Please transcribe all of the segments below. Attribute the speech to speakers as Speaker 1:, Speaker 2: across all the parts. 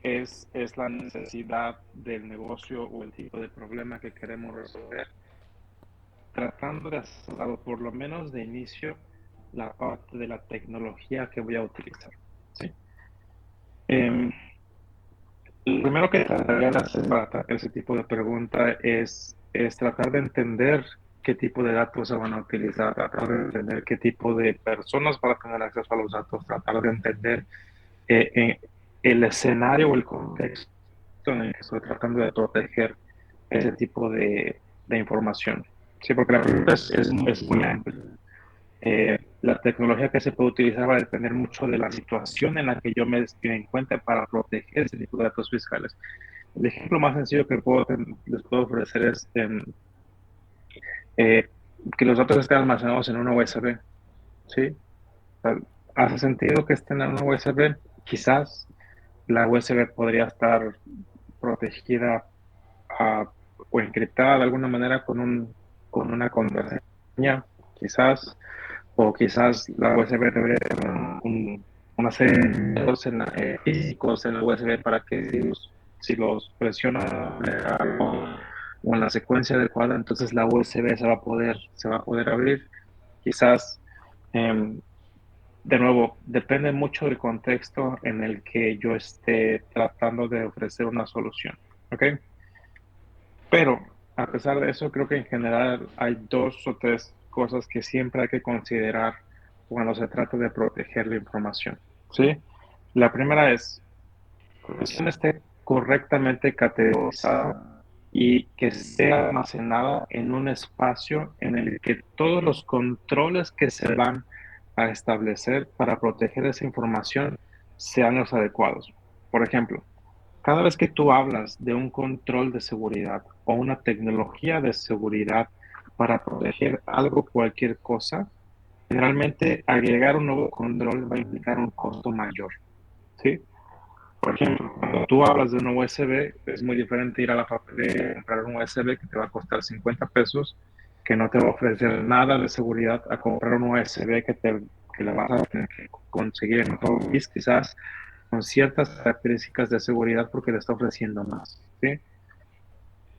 Speaker 1: es la necesidad del negocio o el tipo de problema que queremos resolver, tratando de hacer, por lo menos de inicio, la parte de la tecnología que voy a utilizar. ¿Sí? Em, lo primero que trataría de hacer para ese tipo de pregunta es tratar de entender qué tipo de datos se van a utilizar, tratar de entender qué tipo de personas van a tener acceso a los datos, tratar de entender eh, el escenario o el contexto en el que estoy tratando de proteger ese tipo de información. Sí, porque la pregunta es muy amplia. La tecnología que se puede utilizar va a depender mucho de la situación en la que yo me encuentre para proteger ese tipo de datos fiscales. El ejemplo más sencillo que les puedo ofrecer es eh, que los datos estén almacenados en una USB. ¿Sí? O sea, ¿hace sentido que estén en una USB? Quizás la USB podría estar protegida ah, o encriptada de alguna manera con una contraseña, quizás, o quizás la USB debería tener una serie de datos físicos en la USB para que si los presiona o en la secuencia adecuada, entonces la USB se va a poder abrir. Quizás, em, de nuevo, depende mucho del contexto en el que yo esté tratando de ofrecer una solución. ¿Ok? Pero a pesar de eso, creo que en general hay dos o tres cosas que siempre hay que considerar cuando se trata de proteger la información. ¿Sí? La primera es que la información esté correctamente categorizada y que sea almacenada en un espacio en el que todos los controles que se van a establecer para proteger esa información sean los adecuados. Por ejemplo, cada vez que tú hablas de un control de seguridad o una tecnología de seguridad para proteger algo, cualquier cosa, generalmente agregar un nuevo control va a implicar un costo mayor, ¿sí? Por ejemplo, cuando tú hablas de una USB, es muy diferente ir a la papelería y comprar un USB que te va a costar 50 pesos, que no te va a ofrecer nada de seguridad, a comprar un USB que le vas a tener que conseguir en otro país, quizás con ciertas características de seguridad porque le está ofreciendo más, ¿sí?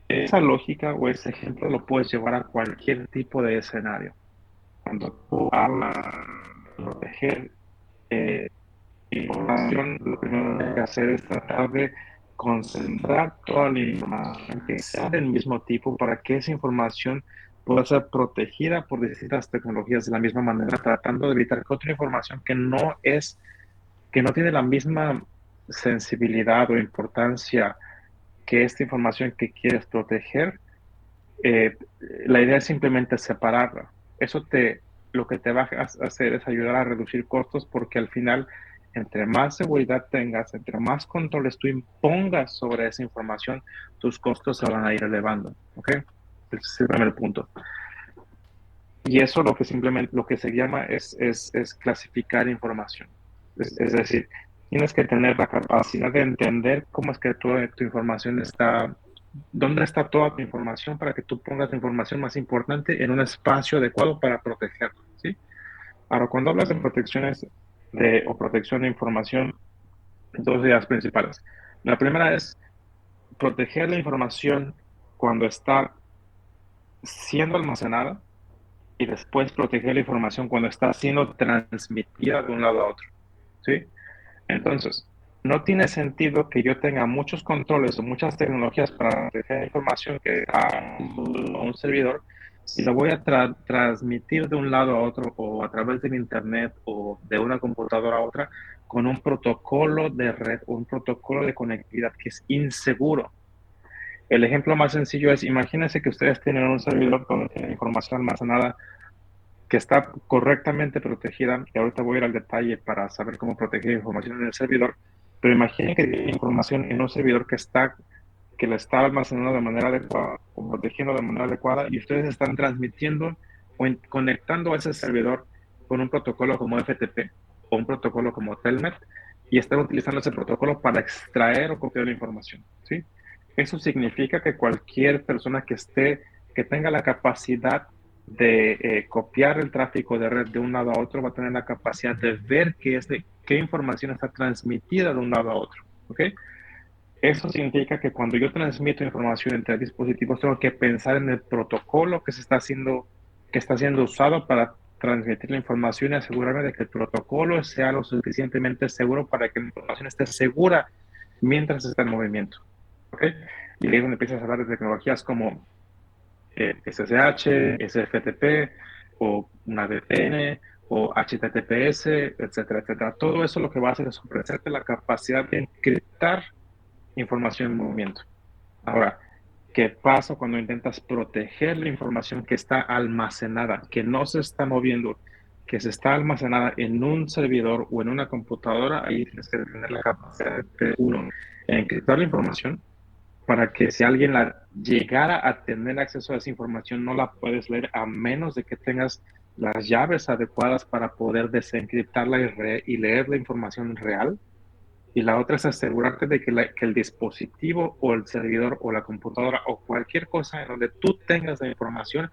Speaker 1: Esa lógica o ese ejemplo lo puedes llevar a cualquier tipo de escenario. Cuando tú hablas de proteger eh, información, lo primero que hay que hacer es tratar de concentrar toda la información que sea del mismo tipo para que esa información pueda ser protegida por distintas tecnologías de la misma manera, tratando de evitar que otra información que no tiene la misma sensibilidad o importancia que esta información que quieres proteger, eh, la idea es simplemente separarla. Lo que te va a hacer es ayudar a reducir costos porque al final, entre más seguridad tengas, entre más controles tú impongas sobre esa información, tus costos se van a ir elevando. ¿Ok? Ese es el primer punto. Y eso lo que se llama es clasificar información. Es decir, tienes que tener la capacidad de entender cómo es que tu información está, dónde está toda tu información para que tú pongas la información más importante en un espacio adecuado para protegerla, ¿sí? Ahora, cuando hablas de protecciones o protección de información, dos ideas principales. La primera es proteger la información cuando está siendo almacenada y después proteger la información cuando está siendo transmitida de un lado a otro, ¿sí? Entonces, no tiene sentido que yo tenga muchos controles o muchas tecnologías para proteger la información que a un servidor si lo voy a transmitir de un lado a otro o a través del internet o de una computadora a otra con un protocolo de red o un protocolo de conectividad que es inseguro. El ejemplo más sencillo es, imagínense que ustedes tienen un servidor con información almacenada que está correctamente protegida, y ahorita voy a ir al detalle para saber cómo proteger información en el servidor, pero imaginen que tiene información en un servidor que la está almacenando de manera adecuada o protegiendo de manera adecuada y ustedes están transmitiendo o conectando a ese servidor con un protocolo como FTP o un protocolo como Telnet y están utilizando ese protocolo para extraer o copiar la información, ¿sí? Eso significa que cualquier persona que tenga la capacidad de copiar el tráfico de red de un lado a otro va a tener la capacidad de ver qué información está transmitida de un lado a otro, ¿ok? Eso significa que cuando yo transmito información entre dispositivos, tengo que pensar en el protocolo que está siendo usado para transmitir la información y asegurarme de que el protocolo sea lo suficientemente seguro para que la información esté segura mientras está en movimiento. ¿Ok? Y ahí es donde empiezas a hablar de tecnologías como SSH, SFTP o una VPN o HTTPS, etcétera, etcétera. Todo eso lo que va a hacer es ofrecerte la capacidad de encriptar información en movimiento. Ahora, ¿qué pasa cuando intentas proteger la información que está almacenada, que no se está moviendo, que se está almacenada en un servidor o en una computadora? Ahí tienes que tener la capacidad de, uno, encriptar la información para que si alguien la llegara a tener acceso a esa información, no la puedes leer a menos de que tengas las llaves adecuadas para poder desencriptarla y leer la información real. Y la otra es asegurarte de que el dispositivo o el servidor o la computadora o cualquier cosa en donde tú tengas la información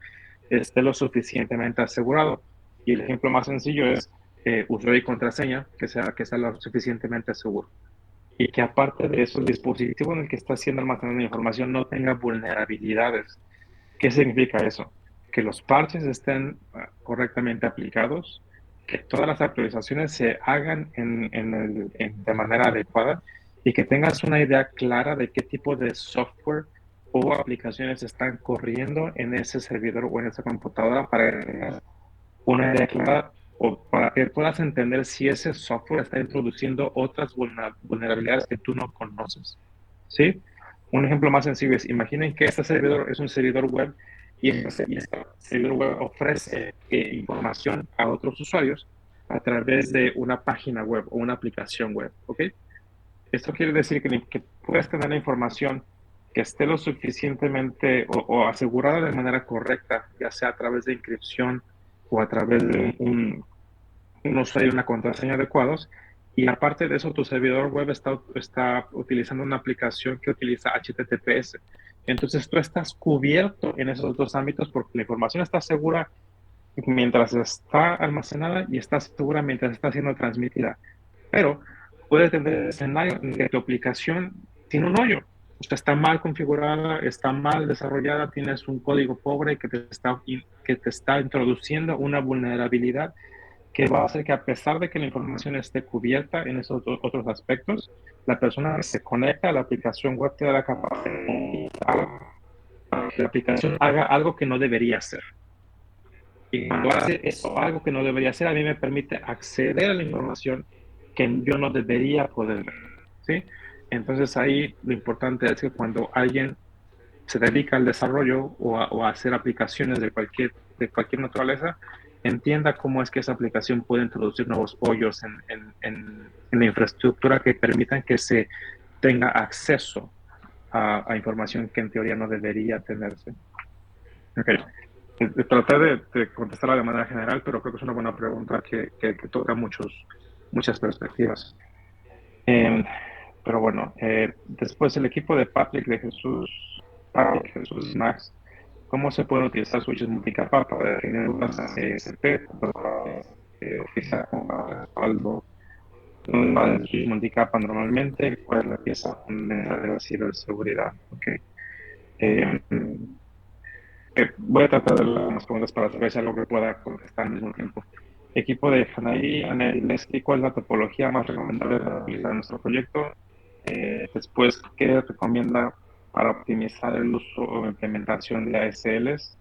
Speaker 1: esté lo suficientemente asegurado. Y el ejemplo más sencillo es usuario y contraseña, que sea lo suficientemente seguro. Y que aparte de eso, el dispositivo en el que está siendo almacenada la información no tenga vulnerabilidades. ¿Qué significa eso? Que los parches estén correctamente aplicados, que todas las actualizaciones se hagan de manera adecuada y que tengas una idea clara de qué tipo de software o aplicaciones están corriendo en ese servidor o en esa computadora para que tengas una idea clara o para que puedas entender si ese software está introduciendo otras vulnerabilidades que tú no conoces. ¿Sí? Un ejemplo más sencillo es, imaginen que este servidor es un servidor web y este servidor web ofrece información a otros usuarios a través de una página web o una aplicación web. ¿Ok? Esto quiere decir que puedes tener la información que esté lo suficientemente o asegurada de manera correcta, ya sea a través de inscripción o a través de un usuario y una contraseña adecuados. Y aparte de eso, tu servidor web está utilizando una aplicación que utiliza HTTPS. Entonces tú estás cubierto en esos dos ámbitos porque la información está segura mientras está almacenada y está segura mientras está siendo transmitida. Pero puede tener el escenario en que tu aplicación tiene un hoyo. O sea, está mal configurada, está mal desarrollada, tienes un código pobre que te está introduciendo una vulnerabilidad que va a hacer que a pesar de que la información esté cubierta en esos otros aspectos, la persona que se conecta a la aplicación web tiene la capacidad de que la aplicación haga algo que no debería hacer. Y cuando hace eso, algo que no debería hacer, a mí me permite acceder a la información que yo no debería poder ver. ¿Sí? Entonces ahí lo importante es que cuando alguien se dedica al desarrollo o a hacer aplicaciones de cualquier naturaleza, entienda cómo es que esa aplicación puede introducir nuevos hoyos en la infraestructura que permitan que se tenga acceso a información que en teoría no debería tenerse. Okay. Traté de contestarla de manera general, pero creo que es una buena pregunta que toca muchas perspectivas. Eh, pero bueno, después el equipo de Patrick Jesús Max, ¿cómo se pueden utilizar switches multicapa para definir rutas CSP, utilizar como respaldo? ¿Dónde va el switch multicapa normalmente? ¿Cuál es la pieza fundamental de la ciberseguridad? Okay. Eh, Voy a tratar de dar unas preguntas para saber si algo que pueda contestar al mismo tiempo. Equipo de Hanaí, Leslie, ¿cuál es la topología más recomendable para utilizar en nuestro proyecto? Después, ¿qué recomienda para optimizar el uso o implementación de ASLs?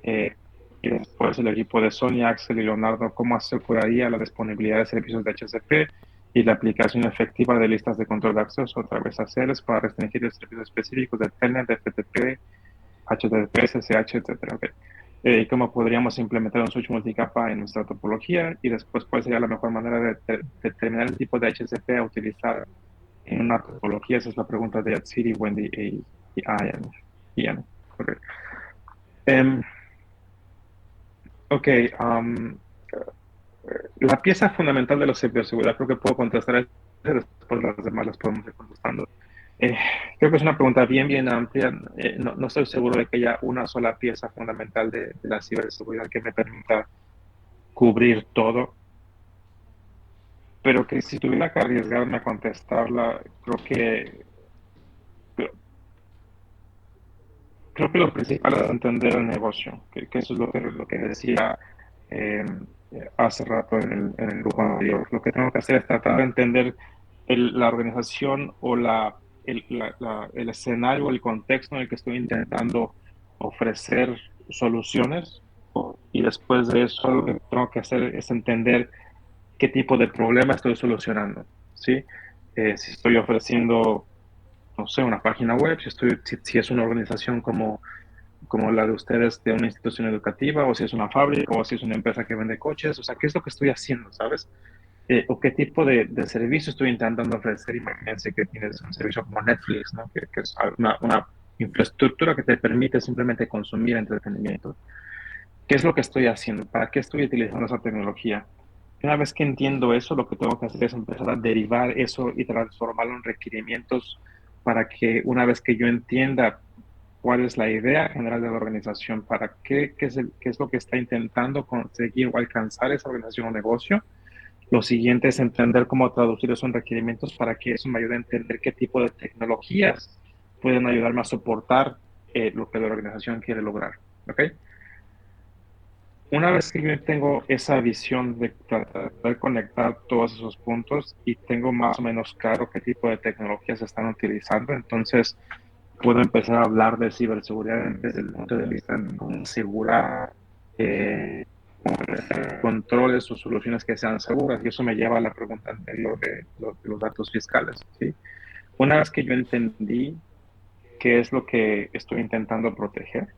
Speaker 1: Eh, y después el equipo de Sony, Axel y Leonardo, ¿cómo aseguraría la disponibilidad de servicios de HCP y la aplicación efectiva de listas de control de acceso a través de ASLs para restringir los servicios específicos de Telnet, de FTP, HTTP, SSH, etcétera? Okay. ¿Cómo podríamos implementar un switch multicapa en nuestra topología? Y después, ¿cuál sería la mejor manera de determinar el tipo de HCP a utilizar en una topología? Esa es la pregunta de Atsiri, Wendy y Ian. Okay. Um, ok, la pieza fundamental de la ciberseguridad, creo que puedo contestar eso, después las demás las podemos ir contestando. Eh, Creo que es una pregunta bien amplia. No estoy seguro de que haya una sola pieza fundamental de la ciberseguridad que me permita cubrir todo, pero que si tuviera que arriesgarme a contestarla, creo que creo que lo principal es entender el negocio, que eso es lo que decía eh, hace rato en el grupo anterior. Lo que tengo que hacer es tratar de entender la organización o el escenario, el contexto en el que estoy intentando ofrecer soluciones. Y después de eso, lo que tengo que hacer es entender qué tipo de problema estoy solucionando, ¿sí? Si estoy ofreciendo, no sé, una página web, si es una organización como la de ustedes de una institución educativa, o si es una fábrica, o si es una empresa que vende coches, o sea, ¿qué es lo que estoy haciendo, sabes? O qué tipo de servicio estoy intentando ofrecer. Imagínense que tienes un servicio como Netflix, ¿no? Que es una infraestructura que te permite simplemente consumir entretenimiento. ¿Qué es lo que estoy haciendo? ¿Para qué estoy utilizando esa tecnología? Una vez que entiendo eso, lo que tengo que hacer es empezar a derivar eso y transformarlo en requerimientos para que una vez que yo entienda cuál es la idea general de la organización, para qué es lo que está intentando conseguir o alcanzar esa organización o negocio. Lo siguiente es entender cómo traducir eso en requerimientos para que eso me ayude a entender qué tipo de tecnologías pueden ayudarme a soportar lo que la organización quiere lograr. ¿Ok? Una vez que yo tengo esa visión de tratar de conectar todos esos puntos y tengo más o menos claro qué tipo de tecnologías se están utilizando, entonces puedo empezar a hablar de ciberseguridad desde el punto de vista de cómo asegurar controles o soluciones que sean seguras. Y eso me lleva a la pregunta anterior de los datos fiscales, ¿sí? Una vez que yo entendí qué es lo que estoy intentando proteger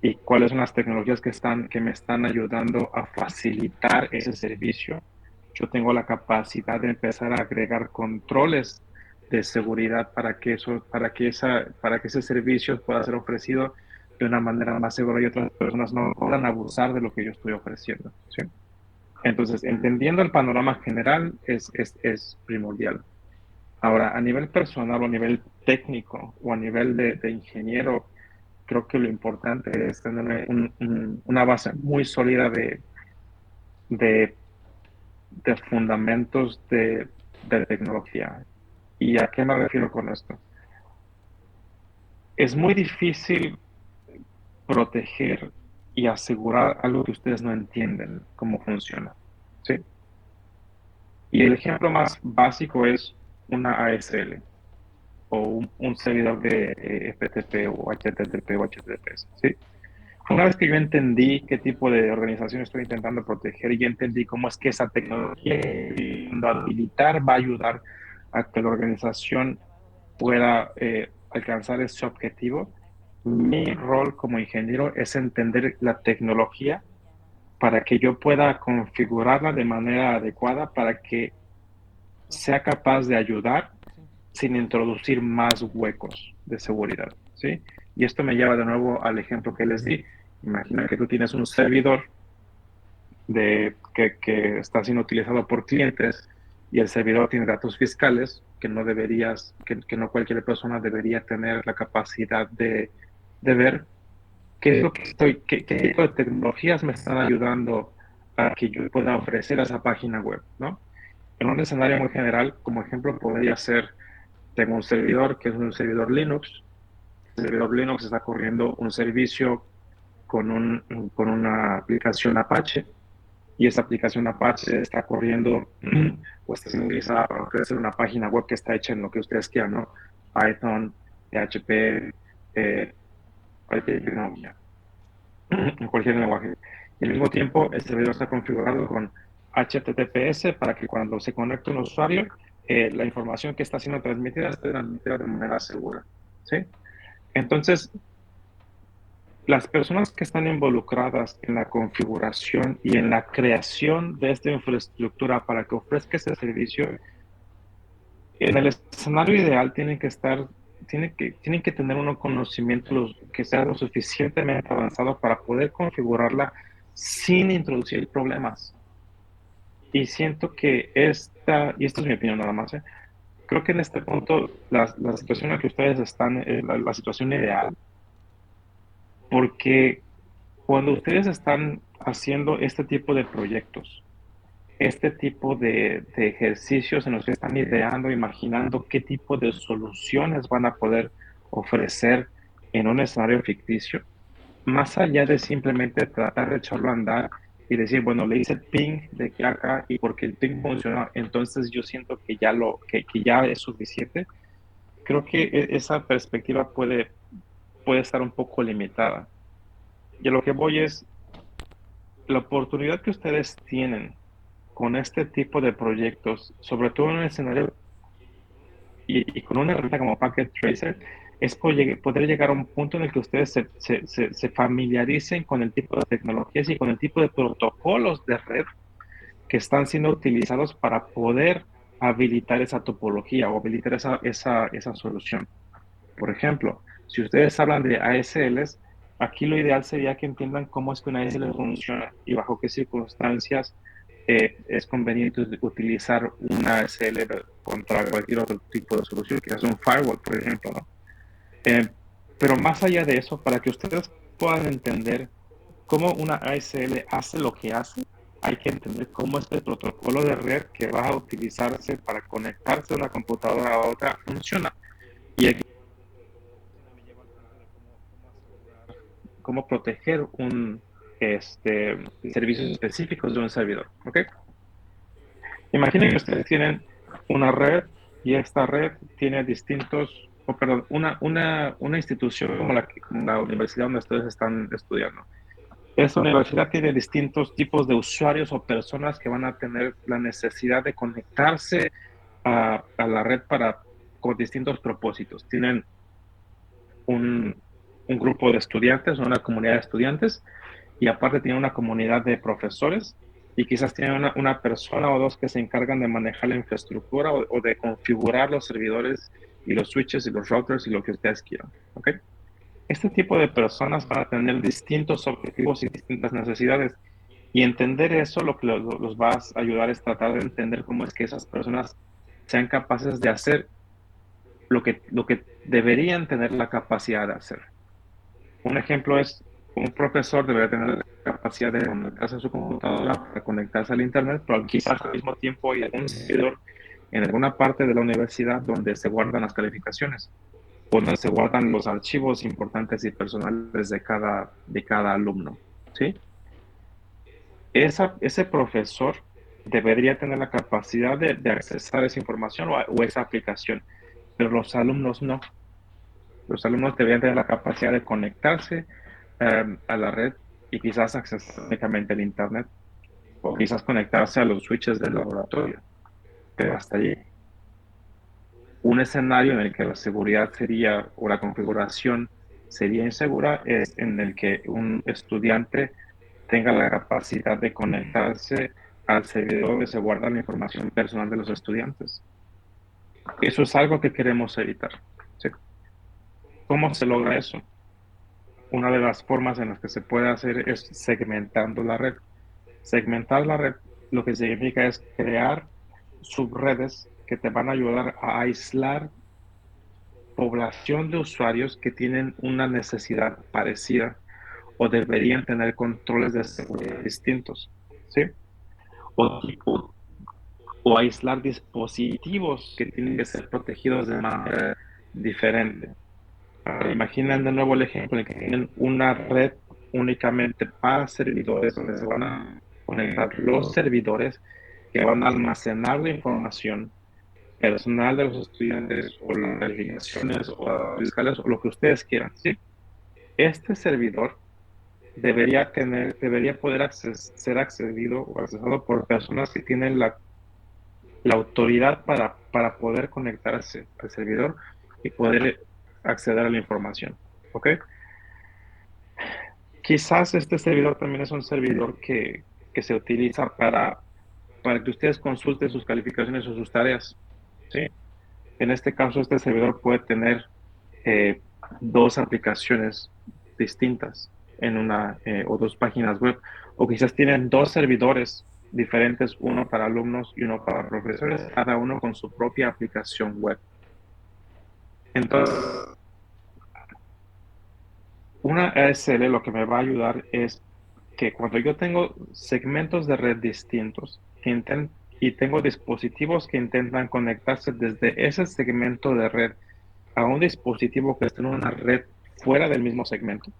Speaker 1: y cuáles son las tecnologías que me están ayudando a facilitar ese servicio, yo tengo la capacidad de empezar a agregar controles de seguridad para que ese servicio pueda ser ofrecido de una manera más segura y otras personas no puedan abusar de lo que yo estoy ofreciendo, ¿sí? Entonces, entendiendo el panorama general es primordial. Ahora, a nivel personal o a nivel técnico o a nivel de ingeniero, creo que lo importante es tener una base muy sólida de, de fundamentos de tecnología. ¿Y a qué me refiero con esto? Es muy difícil proteger y asegurar algo que ustedes no entienden cómo funciona, ¿sí? Y el ejemplo más básico es una ASL o un servidor de FTP o HTTP o HTTPS, ¿sí? Una vez que yo entendí qué tipo de organización estoy intentando proteger y entendí cómo es que esa tecnología habilitar va a ayudar a que la organización pueda alcanzar ese objetivo, mi rol como ingeniero es entender la tecnología para que yo pueda configurarla de manera adecuada para que sea capaz de ayudar sin introducir más huecos de seguridad, ¿sí? Y esto me lleva de nuevo al ejemplo que les di. Imagina que tú tienes un servidor que está siendo utilizado por clientes y el servidor tiene datos fiscales que no cualquier persona debería tener la capacidad de ver qué es lo que qué tipo de tecnologías me están ayudando a que yo pueda ofrecer esa página web, ¿no? En un escenario muy general, como ejemplo, podría ser, tengo un servidor que es un servidor Linux. El servidor Linux está corriendo un servicio con una aplicación Apache y esa aplicación Apache está corriendo o está siendo utilizada para ofrecer una página web que está hecha en lo que ustedes quieran, ¿no? Python, PHP, cualquier tecnología, en cualquier lenguaje. Y al mismo tiempo, el servidor está configurado con HTTPS para que cuando se conecte un usuario, la información que está siendo transmitida esté transmitida de manera segura, ¿sí? Entonces, las personas que están involucradas en la configuración y en la creación de esta infraestructura para que ofrezca ese servicio, en el escenario ideal tienen que tener unos conocimientos que sea lo suficientemente avanzado para poder configurarla sin introducir problemas. Y siento que y esta es mi opinión nada más, creo que en este punto la situación en la que ustedes están es la situación ideal, porque cuando ustedes están haciendo este tipo de proyectos, este tipo de ejercicios en los que están ideando, imaginando qué tipo de soluciones van a poder ofrecer en un escenario ficticio, más allá de simplemente tratar de echarlo a andar y decir, bueno, le hice el ping de que acá y porque el ping funciona, entonces yo siento que que ya es suficiente. Creo que esa perspectiva puede estar un poco limitada. Y a lo que voy es, la oportunidad que ustedes tienen con este tipo de proyectos, sobre todo en un escenario y con una herramienta como Packet Tracer, es poder llegar a un punto en el que ustedes se familiaricen con el tipo de tecnologías y con el tipo de protocolos de red que están siendo utilizados para poder habilitar esa topología o habilitar esa solución. Por ejemplo, si ustedes hablan de ASLs, aquí lo ideal sería que entiendan cómo es que una ASL funciona y bajo qué circunstancias es conveniente utilizar una ASL contra cualquier otro tipo de solución, que es un firewall, por ejemplo, ¿no? Eh, pero más allá de eso, para que ustedes puedan entender cómo una ASL hace lo que hace, hay que entender cómo este protocolo de red que va a utilizarse para conectarse de una computadora a otra funciona. Y aquí me lleva al punto de cómo asegurar, cómo proteger servicios específicos de un servidor. ¿Ok? Imaginen que ustedes tienen una red y esta red tiene perdón, una institución como como la universidad donde ustedes están estudiando. Esta universidad tiene distintos tipos de usuarios o personas que van a tener la necesidad de conectarse a la red con distintos propósitos. Tienen un, un grupo de estudiantes, una comunidad de estudiantes, y aparte tienen una comunidad de profesores, y quizás tienen una persona o dos que se encargan de manejar la infraestructura o de configurar los servidores y los switches y los routers y lo que ustedes quieran. ¿Ok? Este tipo de personas van a tener distintos objetivos y distintas necesidades. Y entender eso lo que los va a ayudar es tratar de entender cómo es que esas personas sean capaces de hacer lo que deberían tener la capacidad de hacer. Un ejemplo es, un profesor debería tener la capacidad de conectarse a su computadora para conectarse al Internet, pero quizás al mismo tiempo hay algún servidor en alguna parte de la universidad donde se guardan las calificaciones, donde se guardan los archivos importantes y personales de cada alumno. ¿Sí? Ese profesor debería tener la capacidad de accesar esa información o esa aplicación, pero los alumnos no. Los alumnos deberían tener la capacidad de conectarse a la red y quizás acceder únicamente al Internet o quizás conectarse a los switches del laboratorio, pero hasta allí. Un escenario en el que la seguridad sería o la configuración sería insegura es en el que un estudiante tenga la capacidad de conectarse al servidor donde se guarda la información personal de los estudiantes. Eso es algo que queremos evitar. ¿Sí? ¿Cómo se logra eso? Una de las formas en las que se puede hacer es segmentando la red. Segmentar la red lo que significa es crear subredes que te van a ayudar a aislar población de usuarios que tienen una necesidad parecida o deberían tener controles de seguridad distintos, ¿sí? O, tipo, o aislar dispositivos que tienen que ser protegidos de manera diferente. Imaginen de nuevo el ejemplo en que tienen una red únicamente para servidores donde se van a conectar los servidores que van a almacenar la información personal de los estudiantes o las calificaciones o las fiscales o lo que ustedes quieran, ¿sí? Este servidor debería poder ser accedido o accesado por personas que tienen la autoridad para poder conectarse al servidor y poder acceder a la información. ¿Ok? Quizás este servidor también es un servidor que se utiliza para que ustedes consulten sus calificaciones o sus tareas. ¿Sí? En este caso, este servidor puede tener eh, dos aplicaciones distintas en o dos páginas web, o quizás tienen dos servidores diferentes, uno para alumnos y uno para profesores, cada uno con su propia aplicación web. Entonces, una ASL lo que me va a ayudar es que cuando yo tengo segmentos de red distintos y tengo dispositivos que intentan conectarse desde ese segmento de red a un dispositivo que está en una red fuera del mismo segmento,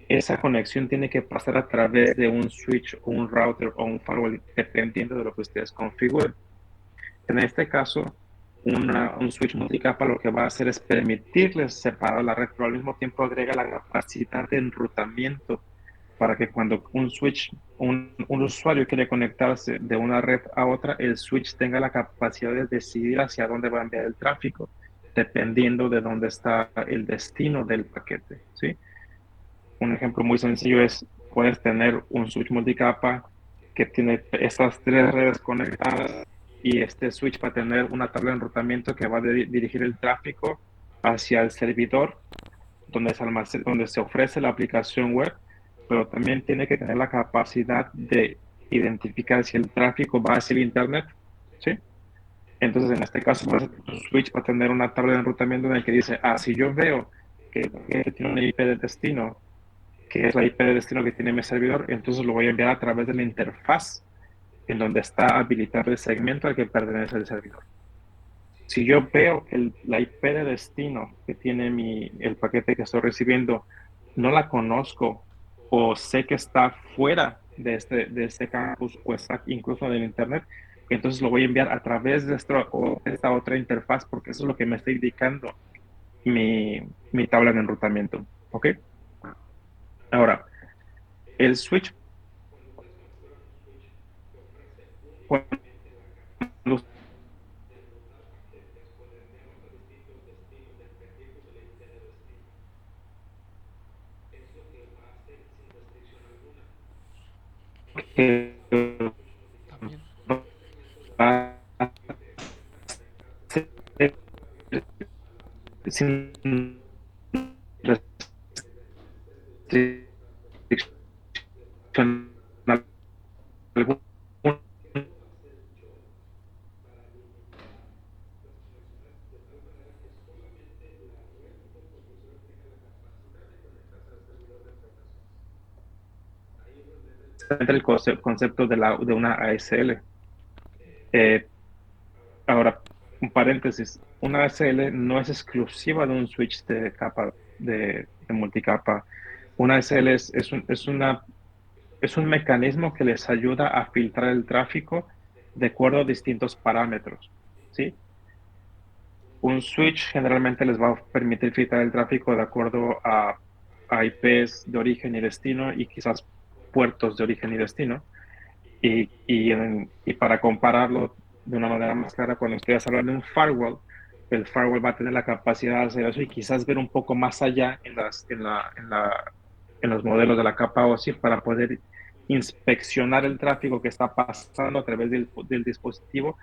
Speaker 1: esa conexión tiene que pasar a través de un switch o un router o un firewall, dependiendo de lo que ustedes configuren. En este caso, un switch multicapa lo que va a hacer es permitirles separar la red, pero al mismo tiempo agrega la capacidad de enrutamiento para que cuando un usuario quiere conectarse de una red a otra, el switch tenga la capacidad de decidir hacia dónde va a enviar el tráfico, dependiendo de dónde está el destino del paquete, ¿sí? Un ejemplo muy sencillo es, puedes tener un switch multicapa que tiene estas tres redes conectadas y este switch va a tener una tabla de enrutamiento que va a dirigir el tráfico hacia el servidor donde se ofrece la aplicación web, pero también tiene que tener la capacidad de identificar si el tráfico va hacia el Internet, ¿sí? Entonces, en este caso, tu switch va a tener una tabla de enrutamiento en el que dice, si yo veo que tiene una IP de destino que es la IP de destino que tiene mi servidor, entonces lo voy a enviar a través de la interfaz en donde está habilitado el segmento al que pertenece el servidor. Si yo veo que la IP de destino que tiene el paquete que estoy recibiendo no la conozco o sé que está fuera de este campus o está incluso en el Internet, entonces lo voy a enviar a través de esta otra interfaz porque eso es lo que me está indicando mi tabla de enrutamiento. ¿Ok? Ahora, el switch, cuando que
Speaker 2: También.
Speaker 1: va a ser sin restricción alguna. El concepto de una ASL. Eh, Ahora, un paréntesis, una ASL no es exclusiva de un switch de capa de multicapa. Una ASL es un mecanismo que les ayuda a filtrar el tráfico de acuerdo a distintos parámetros, ¿sí? Un switch generalmente les va a permitir filtrar el tráfico de acuerdo a IPs de origen y destino y quizás puertos de origen y destino. Y para compararlo de una manera más clara, cuando ustedes hablan de un firewall, el firewall va a tener la capacidad de hacer eso y quizás ver un poco más allá en los modelos de la capa OSI para poder inspeccionar el tráfico que está pasando a través del dispositivo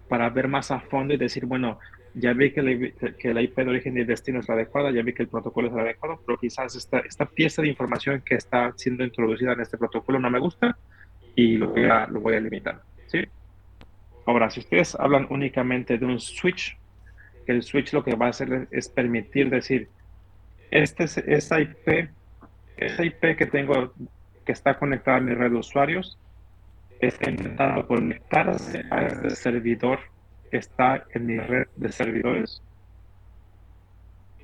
Speaker 1: para ver más a fondo y decir, bueno, ya vi que la IP de origen y destino es la adecuada, ya vi que el protocolo es el adecuado, pero quizás esta pieza de información que está siendo introducida en este protocolo no me gusta y lo voy a limitar, ¿sí? Ahora, si ustedes hablan únicamente de un switch, el switch lo que va a hacer es permitir decir, esa IP que tengo, que está conectada a mi red de usuarios, está intentando conectarse a este servidor que está en mi red de servidores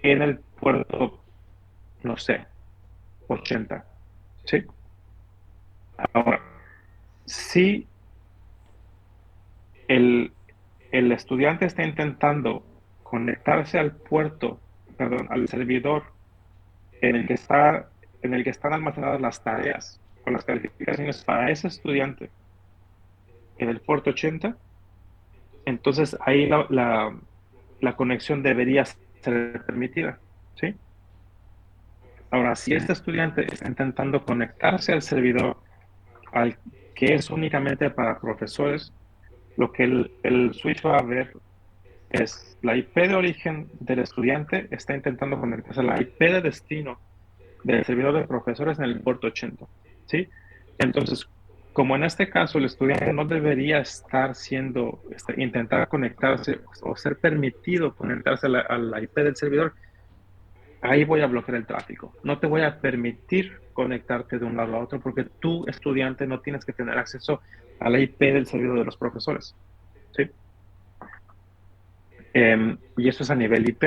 Speaker 1: en el puerto, no sé, 80, ¿sí? Ahora, si el, el estudiante está intentando conectarse al puerto, perdón, al servidor en el que están almacenadas las tareas o las calificaciones para ese estudiante en el puerto 80, entonces ahí la conexión debería ser permitida, ¿sí? Ahora, si este estudiante está intentando conectarse al servidor al que es únicamente para profesores, lo que el switch va a ver es la IP de origen del estudiante está intentando conectarse a la IP de destino del servidor de profesores en el puerto 80, ¿sí? Entonces, como en este caso el estudiante no debería intentar conectarse o ser permitido conectarse a la IP del servidor, ahí voy a bloquear el tráfico. No te voy a permitir conectarte de un lado a otro porque tú, estudiante, no tienes que tener acceso a la IP del servidor de los profesores, ¿sí? Y eso es a nivel IP.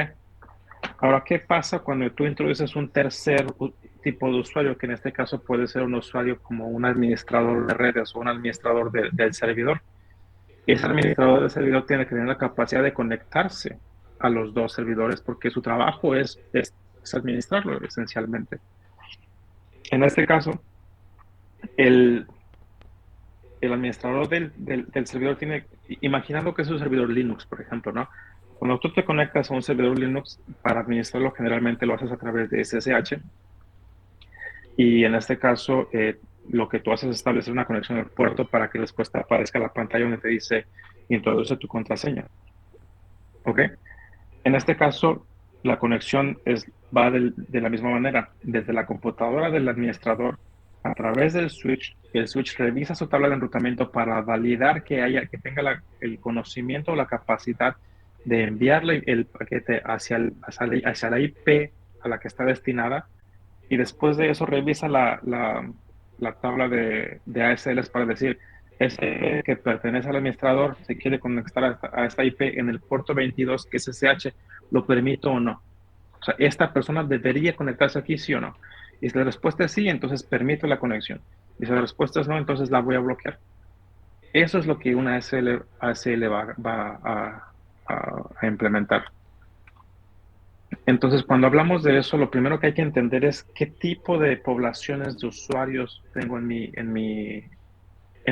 Speaker 1: Ahora, ¿qué pasa cuando tú introduces un tercer tipo de usuario, que en este caso puede ser un usuario como un administrador de redes o un administrador del servidor? Ese administrador del servidor tiene que tener la capacidad de conectarse a los dos servidores porque su trabajo es administrarlo esencialmente. En este caso, el, el administrador del servidor tiene, imaginando que es un servidor Linux, por ejemplo, ¿no? Cuando tú te conectas a un servidor Linux, para administrarlo generalmente lo haces a través de SSH y en este caso lo que tú haces es establecer una conexión al puerto para que después te aparezca la pantalla donde te dice introduce tu contraseña. ¿Ok? En este caso, la conexión va de la misma manera. Desde la computadora del administrador, a través del switch, el switch revisa su tabla de enrutamiento para validar que tenga el conocimiento o la capacidad de enviarle el paquete hacia la IP a la que está destinada. Y después de eso revisa la tabla de ASLs para decir, ese que pertenece al administrador se quiere conectar a esta IP en el puerto 22, que es SSH, ¿lo permito o no? O sea, esta persona debería conectarse aquí, sí o no. Y si la respuesta es sí, entonces permito la conexión. Y si la respuesta es no, entonces la voy a bloquear. Eso es lo que una ASL va a implementar. Entonces, cuando hablamos de eso, lo primero que hay que entender es qué tipo de poblaciones de usuarios tengo en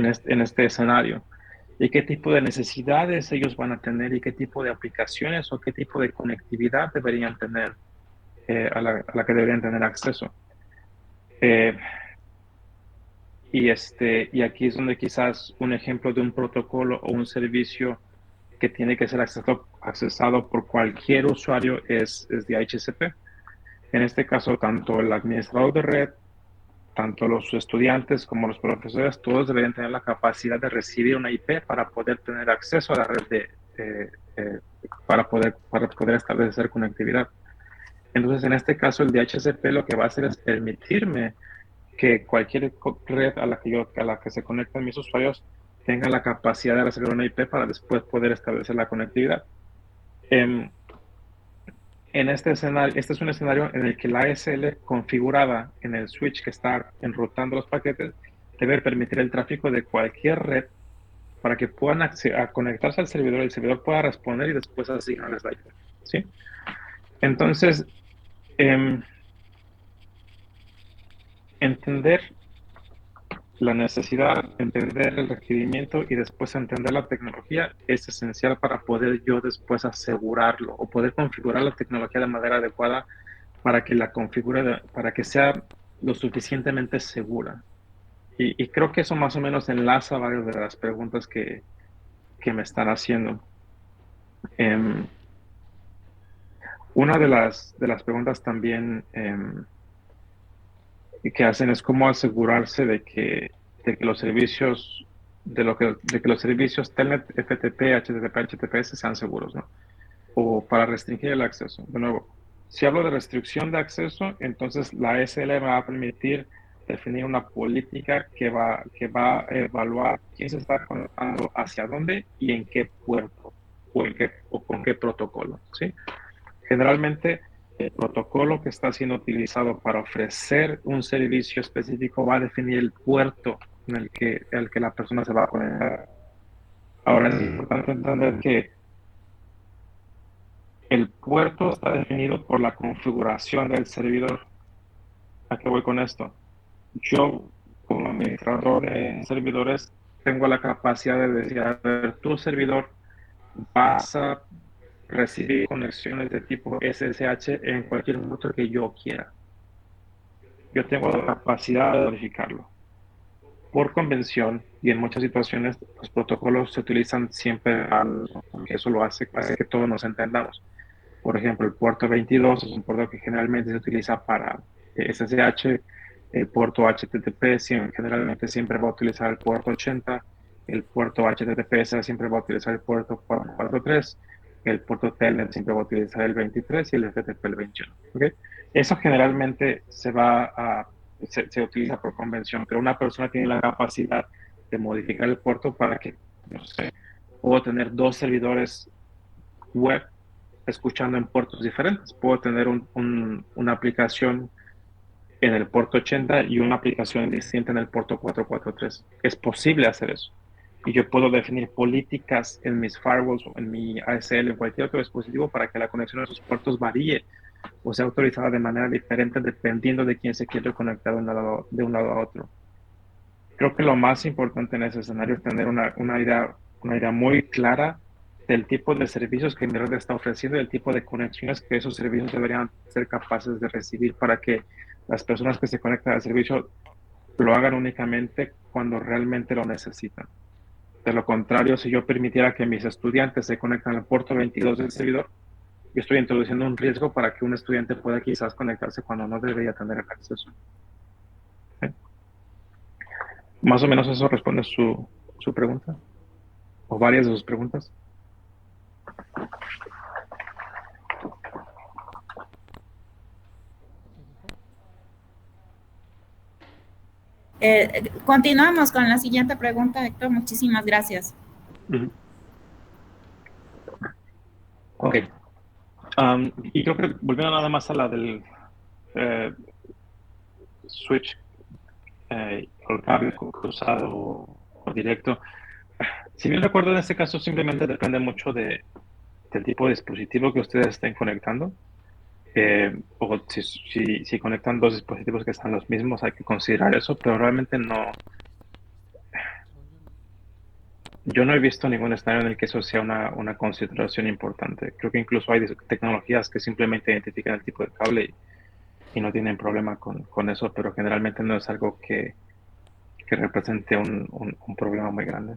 Speaker 1: este escenario y qué tipo de necesidades ellos van a tener y qué tipo de aplicaciones o qué tipo de conectividad deberían tener, a la que deberían tener acceso. Eh, y aquí es donde quizás un ejemplo de un protocolo o un servicio que tiene que ser accesado por cualquier usuario es DHCP. En este caso, tanto el administrador de red, tanto los estudiantes como los profesores, todos deberían tener la capacidad de recibir una IP para poder tener acceso a la red eh, eh, para poder establecer conectividad. Entonces, en este caso, el DHCP lo que va a hacer es permitirme que cualquier red a la que se conecten mis usuarios tenga la capacidad de recibir una IP para después poder establecer la conectividad. Eh, En este escenario, este es un escenario en el que la ASL configurada en el switch que está enrutando los paquetes debe permitir el tráfico de cualquier red para que puedan conectarse al servidor, el servidor pueda responder y después asignarles la IP. ¿Sí? Entonces, eh, entender la necesidad, entender el requerimiento y después entender la tecnología es esencial para poder yo después asegurarlo o poder configurar la tecnología de manera adecuada para que la configure, para que sea lo suficientemente segura. Y creo que eso más o menos enlaza varias de las preguntas que me están haciendo. Um, una de las preguntas también que hacen es cómo asegurarse de que los servicios, de que los servicios Telnet, FTP, HTTP, HTTPS sean seguros, ¿no? O para restringir el acceso. De nuevo, si hablo de restricción de acceso, entonces la SL va a permitir definir una política que va a evaluar quién se está conectando hacia dónde y en qué puerto o con qué protocolo, ¿sí? Generalmente, el protocolo que está siendo utilizado para ofrecer un servicio específico va a definir el puerto en el que la persona se va a conectar. Ahora es importante entender que el puerto está definido por la configuración del servidor. ¿A qué voy con esto? Yo, como administrador de servidores, tengo la capacidad de decir, a ver, tu servidor vas a recibir conexiones de tipo SSH en cualquier momento que yo quiera. Yo tengo la capacidad de modificarlo. Por convención y en muchas situaciones los protocolos se utilizan siempre, aunque eso lo hace que todos nos entendamos. Por ejemplo, el puerto 22 es un puerto que generalmente se utiliza para SSH, el puerto HTTP generalmente siempre va a utilizar el puerto 80, el puerto HTTPS siempre va a utilizar el puerto 443, el puerto Telnet siempre va a utilizar el 23 y el FTP el 21. ¿Okay? Eso generalmente se utiliza por convención, pero una persona tiene la capacidad de modificar el puerto para que, no sé, puedo tener dos servidores web escuchando en puertos diferentes. Puedo tener una aplicación en el puerto 80 y una aplicación distinta en el puerto 443. Es posible hacer eso. Y yo puedo definir políticas en mis firewalls o en mi ASL, en cualquier otro dispositivo, para que la conexión a esos puertos varíe o sea autorizada de manera diferente dependiendo de quién se quiere conectar de un lado a otro. Creo que lo más importante en ese escenario es tener una idea muy clara del tipo de servicios que mi red está ofreciendo y el tipo de conexiones que esos servicios deberían ser capaces de recibir para que las personas que se conectan al servicio lo hagan únicamente cuando realmente lo necesitan. De lo contrario, si yo permitiera que mis estudiantes se conecten al puerto 22 del servidor, yo estoy introduciendo un riesgo para que un estudiante pueda quizás conectarse cuando no debería tener el acceso. ¿Sí? Más o menos eso responde su pregunta, o varias de sus preguntas.
Speaker 2: Continuamos con la siguiente pregunta, Héctor. Muchísimas gracias.
Speaker 1: Ok. Y creo que volviendo nada más a la del switch o el cable cruzado o directo, si bien recuerdo en este caso simplemente depende mucho del tipo de dispositivo que ustedes estén conectando. O si conectan dos dispositivos que están los mismos, hay que considerar eso, pero realmente no. Yo no he visto ningún escenario en el que eso sea una consideración importante. Creo que incluso hay tecnologías que simplemente identifican el tipo de cable y no tienen problema con eso, pero generalmente no es algo que represente un problema muy grande.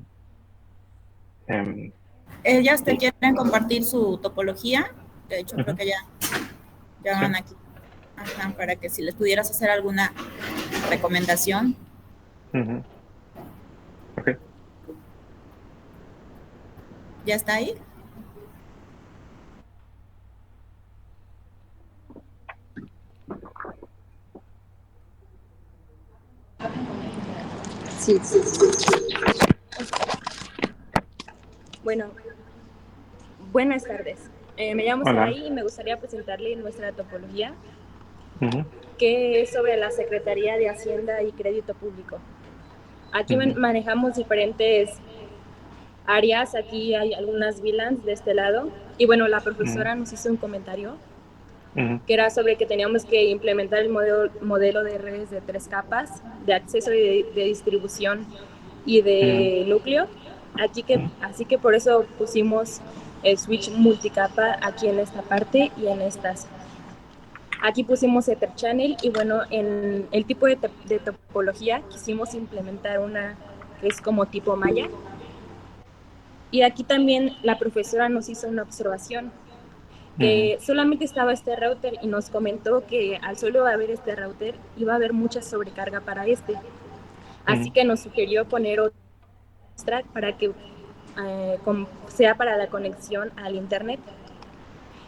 Speaker 2: Ellas te
Speaker 1: Y,
Speaker 2: quieren compartir su topología. De hecho, creo
Speaker 1: ujú,
Speaker 2: que ya
Speaker 1: sí,
Speaker 2: van aquí. Ajá, para que si les pudieras hacer alguna recomendación.
Speaker 1: ujú, ok.
Speaker 2: ¿Ya está ahí?
Speaker 3: Sí. Bueno, buenas tardes. Me llamo
Speaker 1: Hola.
Speaker 3: Saraí y me gustaría presentarle nuestra topología,
Speaker 1: Ujú,
Speaker 3: que es sobre la Secretaría de Hacienda y Crédito Público. Aquí
Speaker 1: ujú,
Speaker 3: manejamos diferentes áreas. Aquí hay algunas VLANs de este lado. Y bueno, la
Speaker 1: ujú,
Speaker 3: profesora nos hizo un comentario
Speaker 1: ujú,
Speaker 3: que era sobre que teníamos que implementar el modelo de redes de 3 capas de acceso y de distribución y
Speaker 1: ujú,
Speaker 3: de núcleo. Así que por eso pusimos el switch multicapa aquí en esta parte y en estas. Aquí pusimos Ether Channel y bueno, en el tipo de topología quisimos implementar una que es como tipo malla. Y aquí también la profesora nos hizo una observación
Speaker 1: ujú,
Speaker 3: que solamente estaba este router y nos comentó que al solo haber este router iba a haber mucha sobrecarga para este. Así
Speaker 1: ujú,
Speaker 3: que nos sugirió poner otro para que sea para la conexión al internet.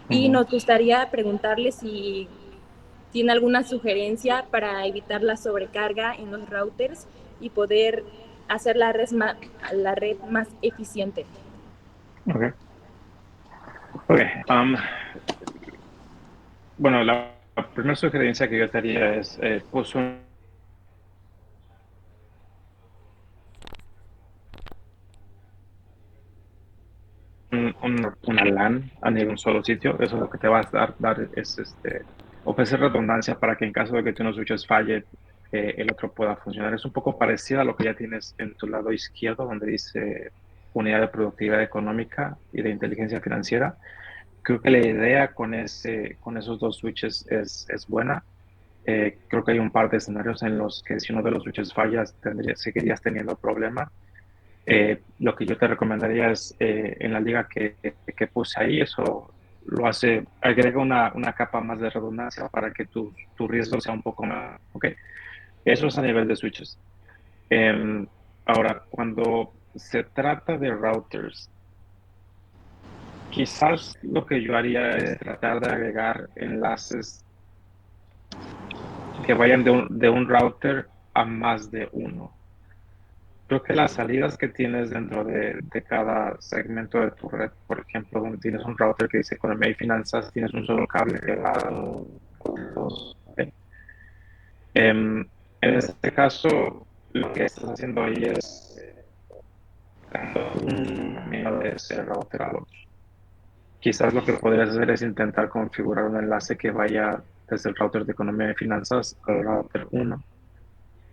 Speaker 3: Y
Speaker 1: ujú.
Speaker 3: nos gustaría preguntarle si tiene alguna sugerencia para evitar la sobrecarga en los routers y poder hacer la red más eficiente.
Speaker 1: Ok. Ok. Bueno, la primera sugerencia que yo te haría es, pues una LAN a nivel de un solo sitio. Eso lo que te va a dar es ofrecer redundancia para que en caso de que uno de los switches falle, el otro pueda funcionar. Es un poco parecido a lo que ya tienes en tu lado izquierdo, donde dice unidad de productividad económica y de inteligencia financiera. Creo que la idea con esos dos switches es buena. Creo que hay un par de escenarios en los que si uno de los switches fallas, seguirías teniendo problema. Lo que yo te recomendaría es en la liga que puse ahí, eso lo hace, agrega una capa más de redundancia para que tu riesgo sea un poco más, ok. Eso es a nivel de switches. Em, Ahora, cuando se trata de routers, quizás lo que yo haría es tratar de agregar enlaces que vayan de un router a más de uno. Creo que las salidas que tienes dentro de cada segmento de tu red, por ejemplo, donde tienes un router que dice economía y finanzas, tienes un solo cable pegado, dos, ¿ok? En este caso, lo que estás haciendo ahí es dando un camino de ese router al otro. Quizás lo que podrías hacer es intentar configurar un enlace que vaya desde el router de economía y finanzas al router uno.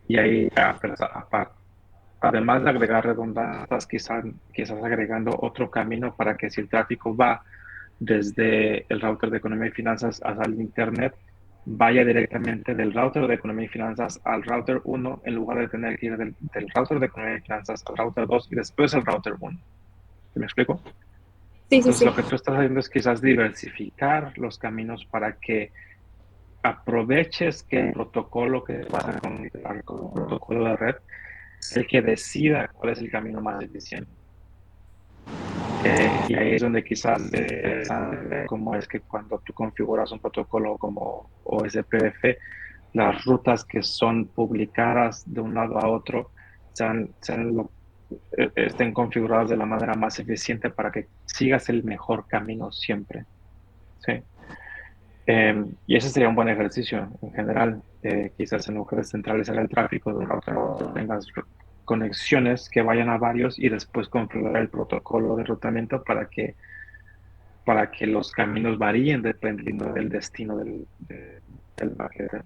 Speaker 1: Y ahí, además de agregar redundancias, quizás agregando otro camino para que si el tráfico va desde el router de economía y finanzas hasta el internet, vaya directamente del router de economía y finanzas al router uno en lugar de tener que ir del router de economía y finanzas al router 2 y después al router uno. ¿Me explico?
Speaker 3: Sí, sí,
Speaker 1: Entonces,
Speaker 3: sí.
Speaker 1: lo que tú estás haciendo es quizás diversificar los caminos para que aproveches que el protocolo que vas a conectar con el protocolo de red es el que decida cuál es el camino más eficiente. Y ahí es donde quizás es interesante ver cómo es que cuando tú configuras un protocolo como OSPF, las rutas que son publicadas de un lado a otro estén configuradas de la manera más eficiente para que sigas el mejor camino siempre. ¿Sí? Y ese sería un buen ejercicio en general. Quizás en lugar de centralizar el tráfico de un router a otro, tengas conexiones que vayan a varios y después configurar el protocolo de rutamiento para que los caminos varíen dependiendo del destino del paquete.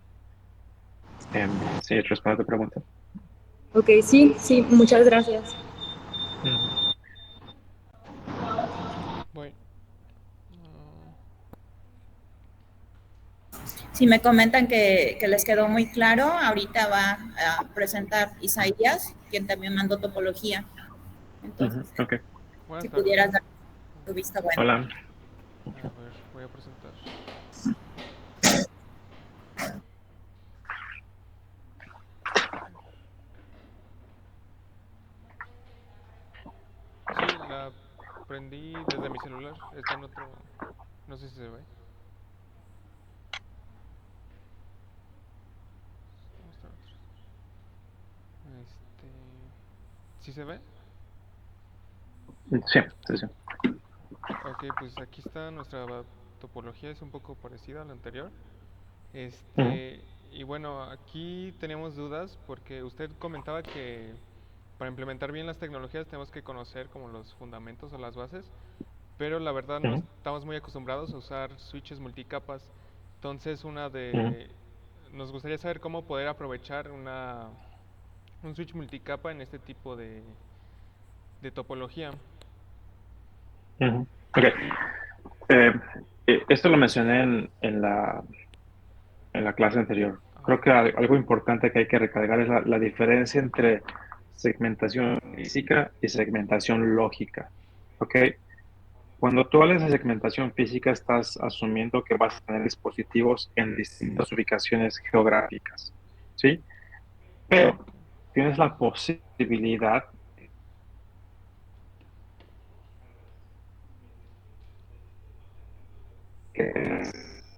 Speaker 1: Sí, respondo a tu pregunta.
Speaker 3: Ok, sí, sí, muchas gracias.
Speaker 1: Ujú.
Speaker 4: Bueno, ah,
Speaker 2: Si me comentan que les quedó muy claro, ahorita va a presentar Isaías, quien también mandó topología. Entonces,
Speaker 1: Ujú, ok.
Speaker 2: si
Speaker 4: buenas tardes.
Speaker 2: pudieras dar tu vista bueno.
Speaker 1: Hola.
Speaker 4: A ver, voy a presentar. Sí, la prendí desde mi celular. Está en otro. No sé si se ve. Mostrar otro. Este. ¿Sí se ve?
Speaker 1: Sí, sí, sí.
Speaker 4: Ok, pues aquí está nuestra topología. Es un poco parecida a la anterior.
Speaker 1: Ujú,
Speaker 4: Y bueno, aquí tenemos dudas porque usted comentaba que para implementar bien las tecnologías tenemos que conocer como los fundamentos o las bases, pero la verdad no
Speaker 1: ujú,
Speaker 4: estamos muy acostumbrados a usar switches multicapas. Entonces,
Speaker 1: ujú,
Speaker 4: nos gustaría saber cómo poder aprovechar un switch multicapa en este tipo de topología.
Speaker 1: ujú. Ok. Eh, Esto lo mencioné en la clase anterior. Creo que algo importante que hay que recalcar es la diferencia entre segmentación física y segmentación lógica. ¿Ok? Cuando tú hablas de segmentación física, estás asumiendo que vas a tener dispositivos en distintas ubicaciones geográficas. ¿Sí? Pero tienes la posibilidad que tengas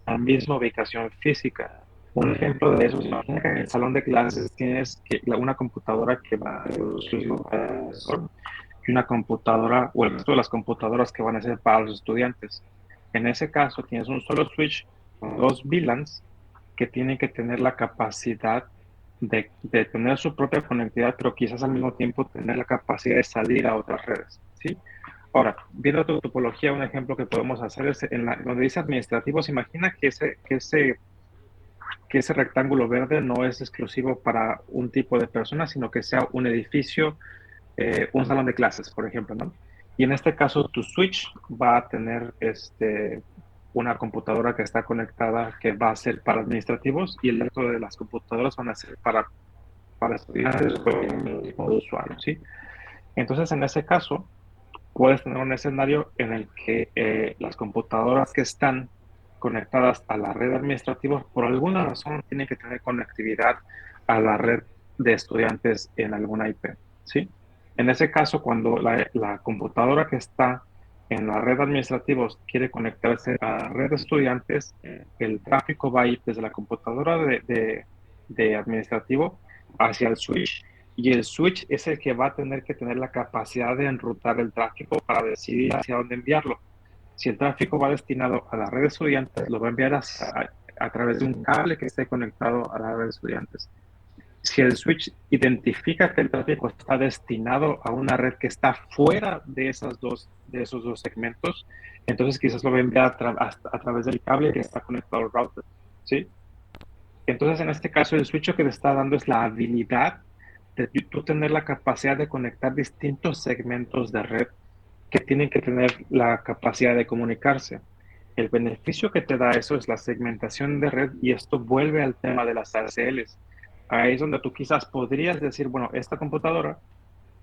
Speaker 1: la misma ubicación física. Un ejemplo de eso, imagina que en el salón de clases tienes una computadora que va exclusivo para el profesor y una computadora o el resto de las computadoras que van a ser para los estudiantes. En ese caso, tienes un solo switch con dos VLANs que tienen que tener la capacidad de tener su propia conectividad, pero quizás al mismo tiempo tener la capacidad de salir a otras redes, ¿sí? Ahora, viendo tu topología, un ejemplo que podemos hacer es donde dice administrativos, imagina que ese rectángulo verde no es exclusivo para un tipo de persona, sino que sea un edificio, un salón de clases, por ejemplo, ¿no? Y en este caso, tu switch va a tener una computadora que está conectada que va a ser para administrativos y el resto de las computadoras van a ser para estudiantes o usuarios, ¿sí? Entonces, en ese caso, puedes tener un escenario en el que las computadoras que están conectadas a la red administrativa por alguna razón tienen que tener conectividad a la red de estudiantes en alguna IP, ¿sí? En ese caso, cuando la computadora que está en la red administrativa quiere conectarse a la red de estudiantes, el tráfico va a ir desde la computadora de administrativo hacia el switch y el switch es el que va a tener que tener la capacidad de enrutar el tráfico para decidir hacia dónde enviarlo. Si el tráfico va destinado a la red de estudiantes, lo va a enviar a través de un cable que esté conectado a la red de estudiantes. Si el switch identifica que el tráfico está destinado a una red que está fuera de esos dos segmentos, entonces quizás lo va a enviar a través del cable que está conectado al router, ¿sí? Entonces, en este caso, el switch que te está dando es la habilidad de tú tener la capacidad de conectar distintos segmentos de red que tienen que tener la capacidad de comunicarse. El beneficio que te da eso es la segmentación de red y esto vuelve al tema de las ACLs. Ahí es donde tú quizás podrías decir, bueno, esta computadora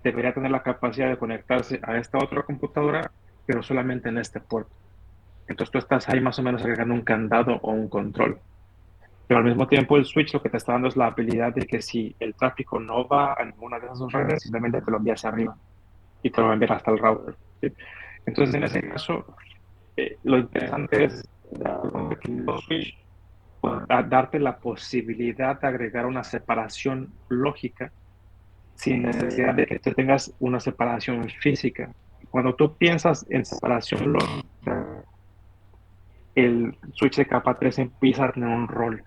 Speaker 1: debería tener la capacidad de conectarse a esta otra computadora, pero solamente en este puerto. Entonces tú estás ahí más o menos agregando un candado o un control. Pero al mismo tiempo el switch lo que te está dando es la habilidad de que si el tráfico no va a ninguna de esas dos redes, simplemente te lo envía hacia arriba y te lo va a enviar hasta el router, ¿sí? Entonces en ese caso, lo interesante es que los switch darte la posibilidad de agregar una separación lógica sin necesidad de que tú tengas una separación física. Cuando tú piensas en separación lógica, el switch de capa 3 empieza a tener un rol,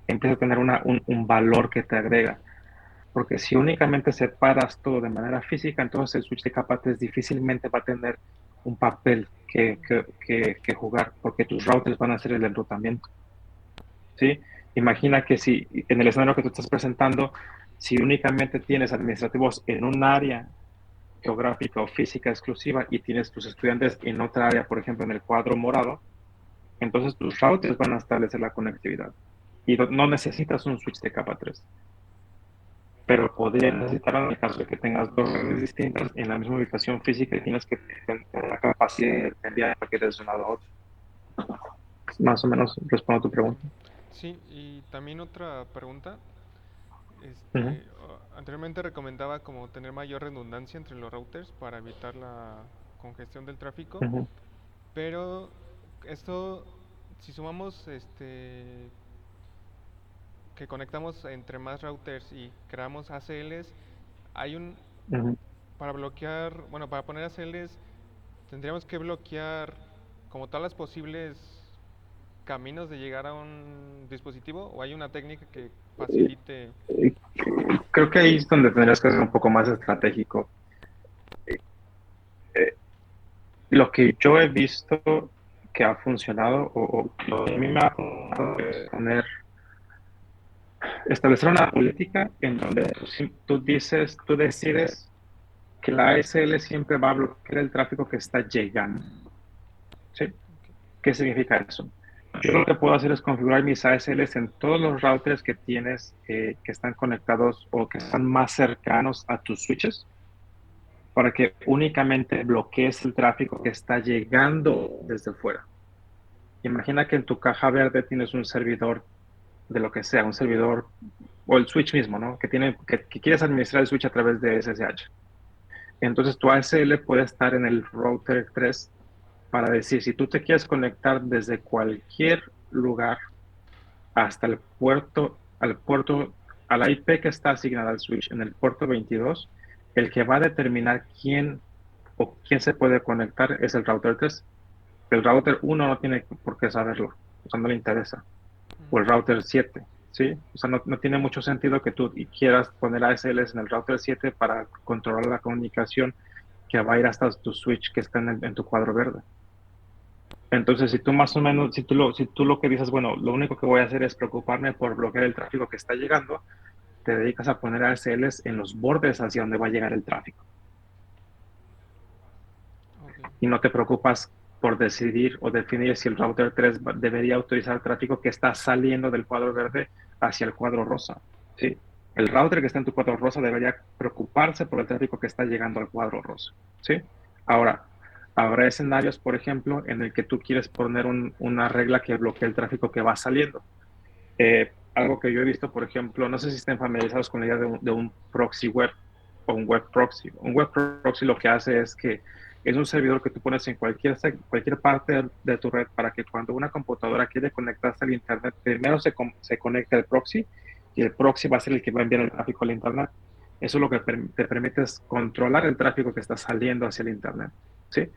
Speaker 1: empieza a tener un valor que te agrega. Porque si únicamente separas todo de manera física, entonces el switch de capa 3 difícilmente va a tener un papel que jugar, porque tus routers van a hacer el enrutamiento, ¿sí? Imagina que si en el escenario que tú estás presentando, si únicamente tienes administrativos en un área geográfica o física exclusiva y tienes tus estudiantes en otra área, por ejemplo, en el cuadro morado, entonces tus routers van a establecer la conectividad. Y no necesitas un switch de capa 3, pero podría necesitarlo en el caso de que tengas dos redes distintas en la misma ubicación física y tienes que tener la capacidad de enviar paquetes de un lado a otro. Más o menos respondo a tu pregunta.
Speaker 4: Sí, y también otra pregunta.
Speaker 1: Uh-huh.
Speaker 4: Anteriormente recomendaba como tener mayor redundancia entre los routers para evitar la congestión del tráfico,
Speaker 1: Uh-huh.
Speaker 4: pero esto, si sumamos que conectamos entre más routers y creamos ACLs, hay un
Speaker 1: Uh-huh.
Speaker 4: para bloquear, bueno, para poner ACLs tendríamos que bloquear como todas las posibles caminos de llegar a un dispositivo, o hay una técnica que facilite.
Speaker 1: Creo que ahí es donde tendrías que ser un poco más estratégico. Lo que yo he visto que ha funcionado, o lo que a mí me ha funcionado es establecer una política en donde tú decides que la ASL siempre va a bloquear el tráfico que está llegando, ¿sí? ¿Qué significa eso? Yo lo que puedo hacer es configurar mis ASLs en todos los routers que tienes que están conectados o que están más cercanos a tus switches para que únicamente bloquees el tráfico que está llegando desde fuera. Imagina que en tu caja verde tienes un servidor de lo que sea, un servidor o el switch mismo, ¿no? Que quieres administrar el switch a través de SSH. Entonces tu ASL puede estar en el router 3 para decir, si tú te quieres conectar desde cualquier lugar hasta el puerto, a la IP que está asignada al switch en el puerto 22, el que va a determinar quién se puede conectar es el router 3. El router 1 no tiene por qué saberlo, o sea, no le interesa. O el router 7, ¿sí? O sea, no tiene mucho sentido que tú quieras poner ASLs en el router 7 para controlar la comunicación que va a ir hasta tu switch que está en tu cuadro verde. Entonces, si tú más o menos, si tú lo que dices, bueno, lo único que voy a hacer es preocuparme por bloquear el tráfico que está llegando, te dedicas a poner ASLs en los bordes hacia donde va a llegar el tráfico.
Speaker 4: Okay.
Speaker 1: Y no te preocupas por decidir o definir si el router 3 debería autorizar el tráfico que está saliendo del cuadro verde hacia el cuadro rosa, ¿sí? El router que está en tu cuadro rosa debería preocuparse por el tráfico que está llegando al cuadro rosa, ¿sí? Ahora, habrá escenarios, por ejemplo, en el que tú quieres poner una regla que bloquee el tráfico que va saliendo. Algo que yo he visto, por ejemplo, no sé si estén familiarizados con la idea de un proxy web o un web proxy. Un web proxy lo que hace es que es un servidor que tú pones en cualquier parte de tu red para que cuando una computadora quiere conectarse al Internet, primero se conecta el proxy y el proxy va a ser el que va a enviar el tráfico al Internet. Eso lo que te permite es controlar el tráfico que está saliendo hacia el Internet, ¿sí?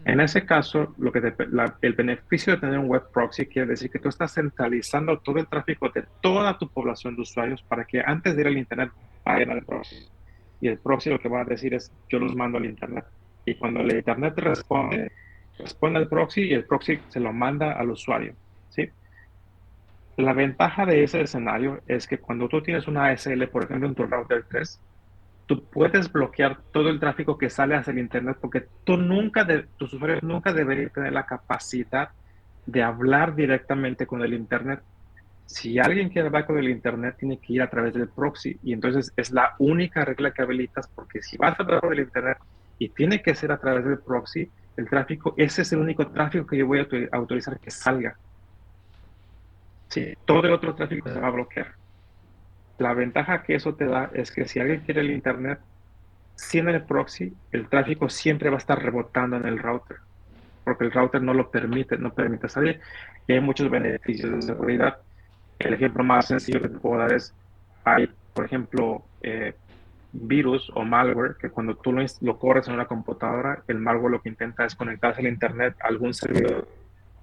Speaker 1: En ese caso, el beneficio de tener un web proxy quiere decir que tú estás centralizando todo el tráfico de toda tu población de usuarios para que antes de ir al Internet vayan al proxy. Y el proxy lo que va a decir es, yo los mando al Internet. Y cuando el Internet responde al proxy y el proxy se lo manda al usuario, ¿sí? La ventaja de ese escenario es que cuando tú tienes una ASL, por ejemplo, en tu router 3, tú puedes bloquear todo el tráfico que sale hacia el Internet porque tus usuarios nunca deberían tener la capacidad de hablar directamente con el Internet. Si alguien quiere hablar con el Internet, tiene que ir a través del proxy y entonces es la única regla que habilitas porque si vas a hablar con el Internet y tiene que ser a través del proxy, el tráfico, ese es el único tráfico que yo voy a autorizar que salga. Sí, todo el otro tráfico se va a bloquear. La ventaja que eso te da es que si alguien quiere el Internet, siendo el proxy, el tráfico siempre va a estar rebotando en el router, porque el router no lo permite, no permite salir. Y hay muchos beneficios de seguridad. El ejemplo más sencillo que te puedo dar es, hay, por ejemplo, virus o malware, que cuando tú lo corres en una computadora, el malware lo que intenta es conectarse al Internet a algún servidor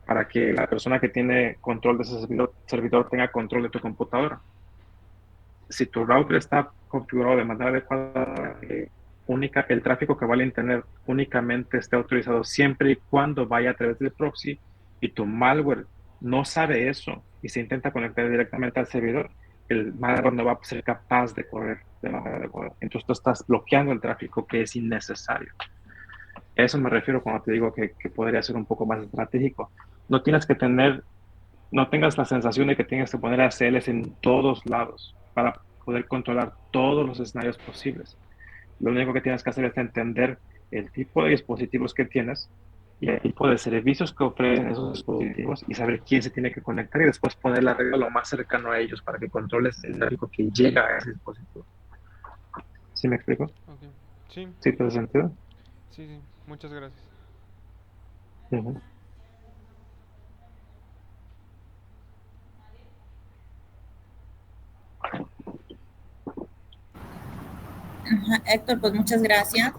Speaker 1: para que la persona que tiene control de ese servidor tenga control de tu computadora. Si tu router está configurado de manera adecuada, el tráfico que va al Internet únicamente esté autorizado siempre y cuando vaya a través del proxy y tu malware no sabe eso y se intenta conectar directamente al servidor, el malware no va a ser capaz de correr de manera adecuada. Entonces tú estás bloqueando el tráfico que es innecesario. A eso me refiero cuando te digo que podría ser un poco más estratégico. No tengas la sensación de que tienes que poner ACLs en todos lados para poder controlar todos los escenarios posibles. Lo único que tienes que hacer es entender el tipo de dispositivos que tienes y el tipo de servicios que ofrecen esos dispositivos y saber quién se tiene que conectar y después poner la regla lo más cercano a ellos para que controles el tráfico que llega a ese dispositivo. ¿Sí me explico?
Speaker 4: Okay. Sí.
Speaker 1: ¿Sí te hace sentido?
Speaker 4: Sí, muchas gracias.
Speaker 1: Uh-huh.
Speaker 2: Héctor, pues muchas gracias.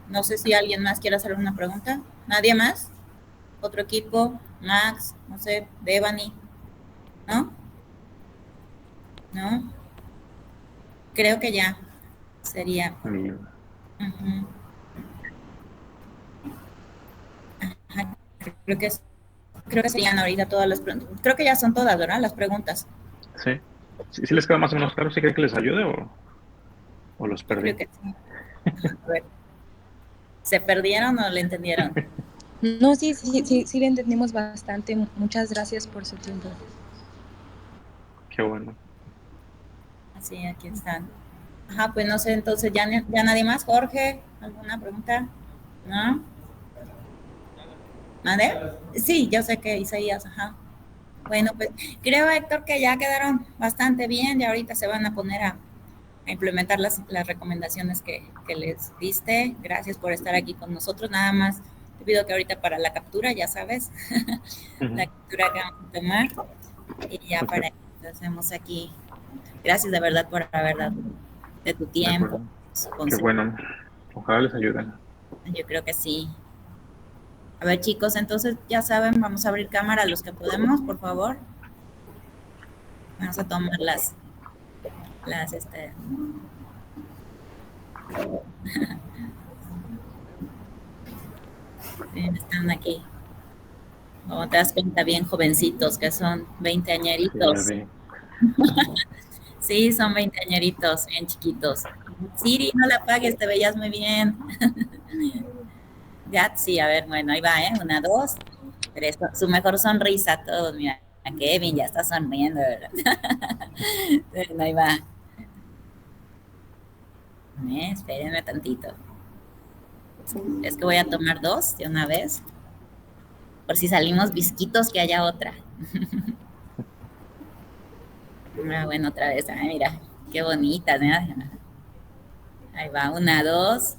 Speaker 2: No sé si alguien más quiere hacer una pregunta. ¿Nadie más? ¿Otro equipo? Max, no sé, Devani. ¿No? ¿No? Creo que ya sería. Uh-huh. Ajá. Creo que serían ahorita todas las preguntas. Creo que ya son todas, ¿verdad? Las preguntas.
Speaker 1: Sí. ¿Sí les queda más o menos claro? ¿Sí creen que les ayude o los perdí?
Speaker 2: Creo que sí. A ver. ¿Se perdieron o le entendieron?
Speaker 3: No, sí le entendimos bastante. Muchas gracias por su tiempo.
Speaker 1: Qué bueno.
Speaker 2: Así, aquí están. Ajá, pues no sé, entonces ya nadie más. Jorge, ¿alguna pregunta? ¿No? ¿Mande? Sí, yo sé que Isaías, ajá. Bueno, pues creo, Héctor, que ya quedaron bastante bien y ahorita se van a poner a implementar las recomendaciones que les diste. Gracias por estar aquí con nosotros. Nada más te pido que ahorita para la captura, ya sabes, la captura que vamos a tomar y ya para que hacemos aquí. Gracias de verdad por haber dado de tu tiempo.
Speaker 1: Qué bueno. Ojalá les ayuden.
Speaker 2: Yo creo que sí. A ver, chicos, entonces ya saben, vamos a abrir cámara los que podemos, por favor. Vamos a tomar las están aquí. Como te das cuenta, bien jovencitos, que son 20 añeritos. Sí, son 20 añeritos, bien chiquitos. Siri, no la apagues, te veías muy bien. Sí, a ver, bueno, ahí va, 1, 2, 3. Su mejor sonrisa a todos, mira. Kevin ya está sonriendo, ¿verdad? Bueno, ahí va. Espérenme tantito. Es que voy a tomar 2 de una vez. Por si salimos visquitos, que haya otra. Bueno, otra vez. Ay, mira, qué bonitas. Mira. Ahí va, 1, 2.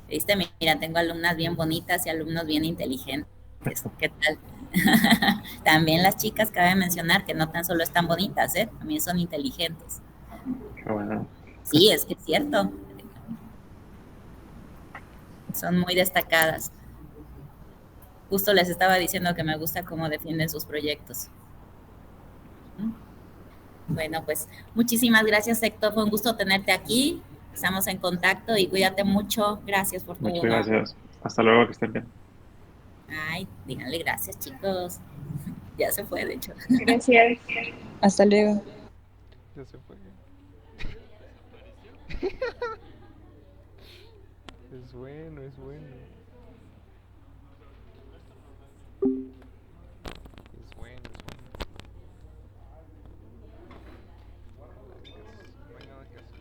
Speaker 2: ¿Viste? Mira, tengo alumnas bien bonitas y alumnos bien inteligentes. ¿Qué tal? También las chicas, cabe mencionar que no tan solo están bonitas, también son inteligentes.
Speaker 1: Qué bueno.
Speaker 2: Sí, es que es cierto. Son muy destacadas. Justo les estaba diciendo que me gusta cómo defienden sus proyectos. Bueno, pues muchísimas gracias, Héctor. Fue un gusto tenerte aquí. Estamos en contacto y cuídate mucho. Gracias por
Speaker 1: Muchas
Speaker 2: todo.
Speaker 1: gracias. Hasta luego, que estén bien.
Speaker 2: Ay, díganle gracias, chicos. Ya se fue, de hecho.
Speaker 3: Gracias.
Speaker 5: Hasta luego.
Speaker 4: Ya se fue. Es bueno, es bueno. Es bueno, es bueno. No hay nada que hacer.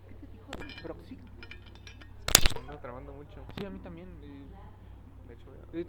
Speaker 6: ¿Qué te dijo del proxy?
Speaker 4: Ando trabando mucho.
Speaker 6: Sí, a mí también.
Speaker 4: De hecho,
Speaker 6: también